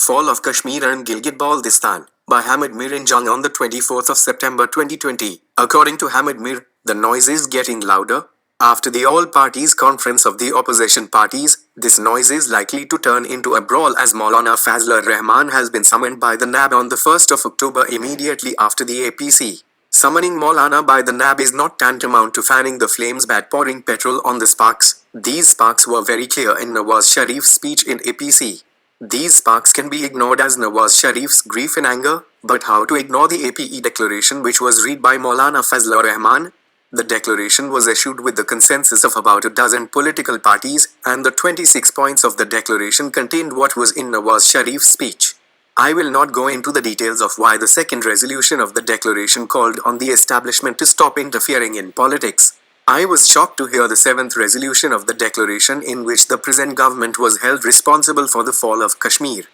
Fall of Kashmir and Gilgit-Baltistan by Hamid Mir in Jung on the 24th of September 2020. According to Hamid Mir, the noise is getting louder. After the all-parties conference of the opposition parties, this noise is likely to turn into a brawl as Maulana Fazlur Rahman has been summoned by the NAB on the 1st of October immediately after the APC. Summoning Maulana by the NAB is not tantamount to fanning the flames by pouring petrol on the sparks. These sparks were very clear in Nawaz Sharif's speech in APC. These sparks can be ignored as Nawaz Sharif's grief and anger, but how to ignore the APE declaration which was read by Maulana Fazlur Rahman? The declaration was issued with the consensus of about a dozen political parties, and the 26 points of the declaration contained what was in Nawaz Sharif's speech. I will not go into the details of why the second resolution of the declaration called on the establishment to stop interfering in politics. I was shocked to hear the seventh resolution of the declaration in which the present government was held responsible for the fall of Kashmir.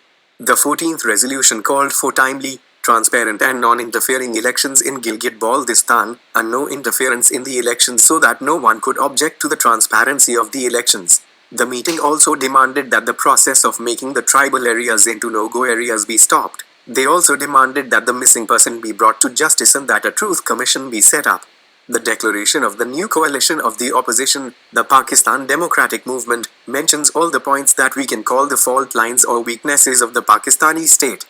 The 14th resolution called for timely, transparent and non-interfering elections in Gilgit-Baltistan, and no interference in the elections so that no one could object to the transparency of the elections. The meeting also demanded that the process of making the tribal areas into no-go areas be stopped. They also demanded that the missing person be brought to justice and that a truth commission be set up. The declaration of the new coalition of the opposition, the Pakistan Democratic Movement, mentions all the points that we can call the fault lines or weaknesses of the Pakistani state.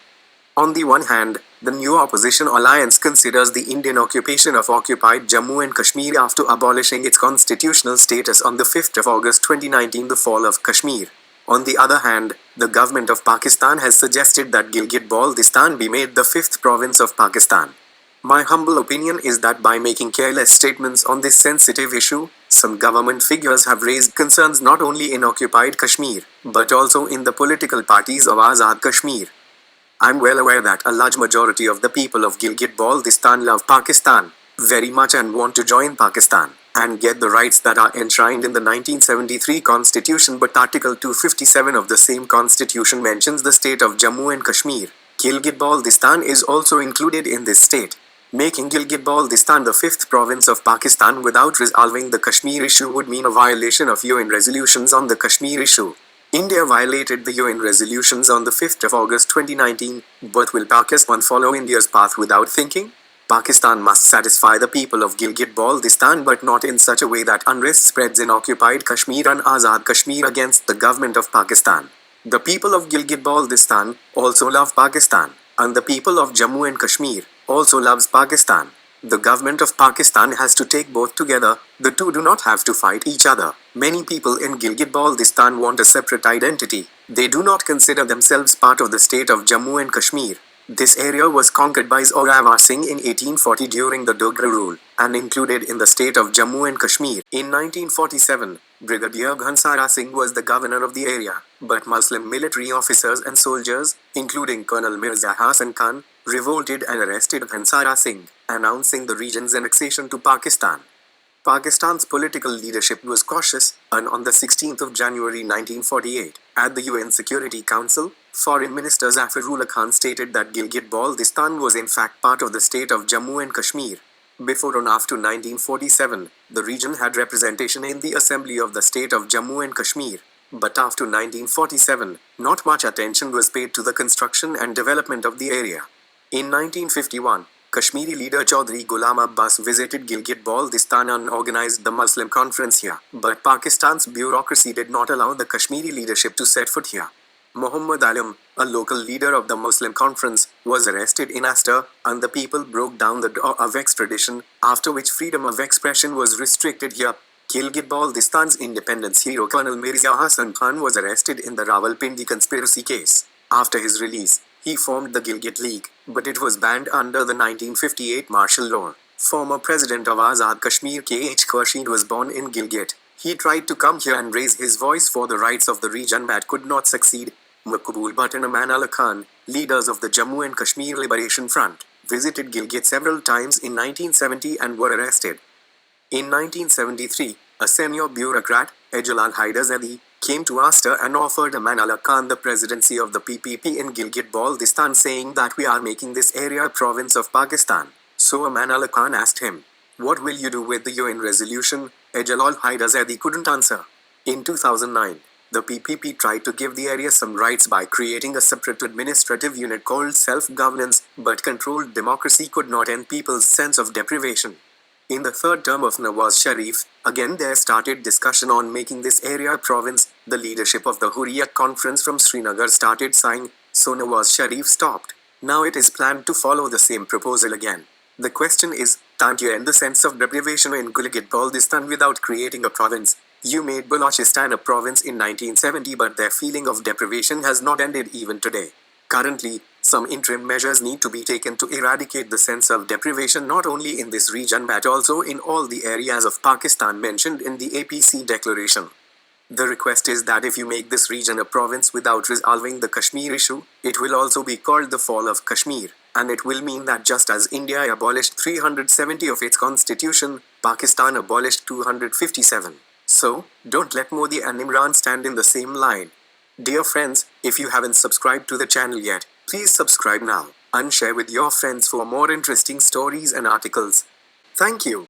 On the one hand, the new opposition alliance considers the Indian occupation of occupied Jammu and Kashmir after abolishing its constitutional status on the 5th of August 2019, the fall of Kashmir. On the other hand, the government of Pakistan has suggested that Gilgit-Baltistan be made the fifth province of Pakistan. My humble opinion is that by making careless statements on this sensitive issue, some government figures have raised concerns not only in occupied Kashmir, but also in the political parties of Azad Kashmir. I'm well aware that a large majority of the people of Gilgit-Baltistan love Pakistan very much and want to join Pakistan and get the rights that are enshrined in the 1973 Constitution, but Article 257 of the same Constitution mentions the state of Jammu and Kashmir. Gilgit-Baltistan is also included in this state. Making Gilgit-Baltistan the fifth province of Pakistan without resolving the Kashmir issue would mean a violation of UN resolutions on the Kashmir issue. India violated the UN resolutions on the 5th of August 2019, but will Pakistan follow India's path without thinking? Pakistan must satisfy the people of Gilgit-Baltistan, but not in such a way that unrest spreads in occupied Kashmir and Azad Kashmir against the government of Pakistan. The people of Gilgit-Baltistan also love Pakistan, and the people of Jammu and Kashmir also loves Pakistan. The government of Pakistan has to take both together. The two do not have to fight each other. Many people in Gilgit-Baltistan want a separate identity. They do not consider themselves part of the state of Jammu and Kashmir. This area was conquered by Zorawar Singh in 1840 during the Dogra rule, and included in the state of Jammu and Kashmir. In 1947, Brigadier Ghansara Singh was the governor of the area, but Muslim military officers and soldiers, including Colonel Mirza Hasan Khan, revolted and arrested Ghansara Singh, announcing the region's annexation to Pakistan. Pakistan's political leadership was cautious, and on the 16th of January 1948, at the UN Security Council, Foreign Minister Zafirullah Khan stated that Gilgit-Baltistan was in fact part of the state of Jammu and Kashmir. Before and after 1947, the region had representation in the Assembly of the state of Jammu and Kashmir. But after 1947, not much attention was paid to the construction and development of the area. In 1951, Kashmiri leader Chaudhry Ghulam Abbas visited Gilgit-Baltistan and organized the Muslim conference here. But Pakistan's bureaucracy did not allow the Kashmiri leadership to set foot here. Muhammad Alam, a local leader of the Muslim conference, was arrested in Astor, and the people broke down the door of extradition, after which freedom of expression was restricted here. Gilgit-Baltistan's independence hero Colonel Mirza Hasan Khan was arrested in the Rawalpindi conspiracy case. After his release, he formed the Gilgit League, but it was banned under the 1958 martial law. Former president of Azad Kashmir K.H. Khurshid was born in Gilgit. He tried to come here and raise his voice for the rights of the region but could not succeed. Maqbul Bhatt and Aman Allah Khan, leaders of the Jammu and Kashmir Liberation Front, visited Gilgit several times in 1970 and were arrested. In 1973, a senior bureaucrat, Jalal Haidarzadi, came to Astor and offered Aman Allah Khan the presidency of the PPP in Gilgit-Baltistan, saying that we are making this area a province of Pakistan. So Aman Allah Khan asked him, "What will you do with the UN resolution?" Jalal Haidarzadi couldn't answer. In 2009, The PPP tried to give the area some rights by creating a separate administrative unit called self-governance, but controlled democracy could not end people's sense of deprivation. In the third term of Nawaz Sharif, again there started discussion on making this area a province. The leadership of the Hurriyat conference from Srinagar started sighing, so Nawaz Sharif stopped. Now it is planned to follow the same proposal again. The question is, can't you end the sense of deprivation in Gilgit-Baltistan without creating a province? You made Balochistan a province in 1970, but their feeling of deprivation has not ended even today. Currently, some interim measures need to be taken to eradicate the sense of deprivation not only in this region but also in all the areas of Pakistan mentioned in the APC declaration. The request is that if you make this region a province without resolving the Kashmir issue, it will also be called the fall of Kashmir, and it will mean that just as India abolished 370 of its constitution, Pakistan abolished 257. So, don't let Modi and Imran stand in the same line. Dear friends, if you haven't subscribed to the channel yet, please subscribe now and share with your friends for more interesting stories and articles. Thank you.